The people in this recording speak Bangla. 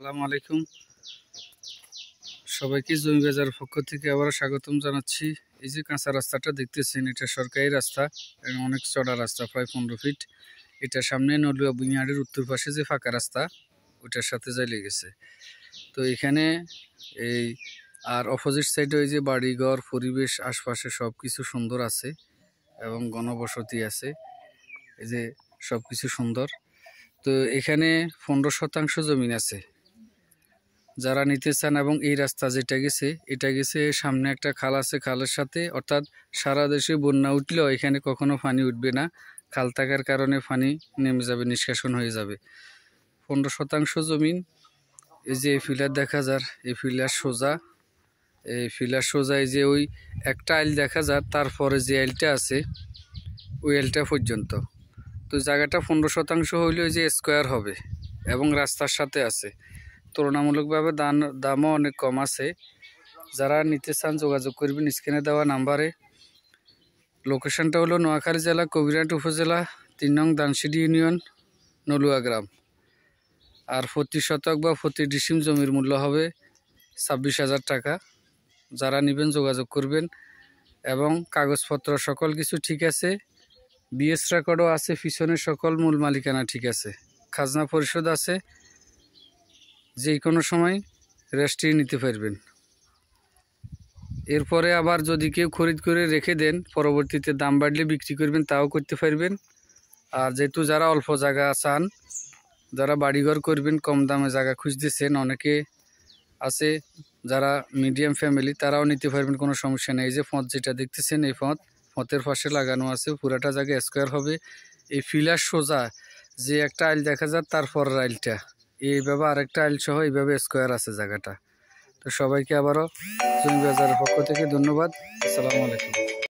আসসালামু আলাইকুম। সবাইকে জমি বাজারের পক্ষ থেকে আবার স্বাগতম জানাচ্ছি। এই যে কাঁচা রাস্তাটা দেখতেছেন, এটা সরকারি রাস্তা এবং অনেক চড়া রাস্তা, প্রায় 15 ফিট। এটা সামনে নলুয়া বুনিয়াদের উত্তর পাশে যে ফাঁকা রাস্তা, ওইটার সাথে যাই লেগেছে। তো এখানে এই আর অপোজিট সাইডে ওই যে বাড়িঘর, পরিবেশ, আশপাশে সব কিছু সুন্দর আছে এবং ঘনবসতি আছে। এই যে সব কিছু সুন্দর। তো এখানে 15% জমিন আছে যারা নিতে চান। এবং এই রাস্তা যেটা গেছে, এটা গেছে সামনে একটা খাল আছে, খালের সাথে, অর্থাৎ সারা দেশে বন্যা উঠলেও এখানে কখনো পানি উঠবে না। খাল থাকার কারণে পানি নেমে যাবে, নিষ্কাশন হয়ে যাবে। 15% জমিন। এই যে এই ফিলার দেখা যার, এই ফিলার সোজা, এই যে ওই একটা আইল দেখা যার, তারপরে যে আইলটা আছে ওই আইলটা পর্যন্ত। তো জায়গাটা 15% হইলে ওই যে স্কোয়ার হবে এবং রাস্তার সাথে আছে। তুলনামূলকভাবে দামও অনেক কম আছে। যারা নিতে চান যোগাযোগ করবেন স্ক্রিনে দেওয়া নাম্বারে। লোকেশনটা হলো নোয়াখালী জেলা কবিরহাট উপজেলা 3 নং দানসিডি ইউনিয়ন, নলুয়া গ্রাম। আর প্রতি শতক বা প্রতি ডিসিম জমির মূল্য হবে 26,000 টাকা। যারা নেবেন যোগাযোগ করবেন। এবং কাগজপত্র সকল কিছু ঠিক আছে, বিএস রেকর্ডও আছে, পিছনের সকল মূল মালিকানা ঠিক আছে, খাজনা পরিশোধ আছে। যে কোনো সময় রেজিস্ট্রি নিতে পারবেন। এরপরে আবার যদি কেউ খরিদ করে রেখে দেন, পরবর্তীতে দাম বাড়লে বিক্রি করবেন, তাও করতে পারবেন। আর যেহেতু যারা অল্প জায়গা চান, যারা বাড়িঘর করবেন, কম দামে জায়গা খুঁজতেছেন, অনেকে আছে যারা মিডিয়াম ফ্যামিলি, তারাও নিতে পারবেন, কোনো সমস্যা নেই। এই যে ফঁত যেটা দেখতেছেন, এই ফঁতের পাশে লাগানো আছে, পুরাটা জায়গা স্কোয়ার হবে। এই ফিলার সোজা যে একটা আইল দেখা যায়, তারপর আইলটা এইভাবে আরেকটা আইল সহ এইভাবে স্কোয়ার আছে জায়গাটা। তো সবাইকে আবারও জমি বাজারের পক্ষ থেকে ধন্যবাদ। আসসালামু আলাইকুম।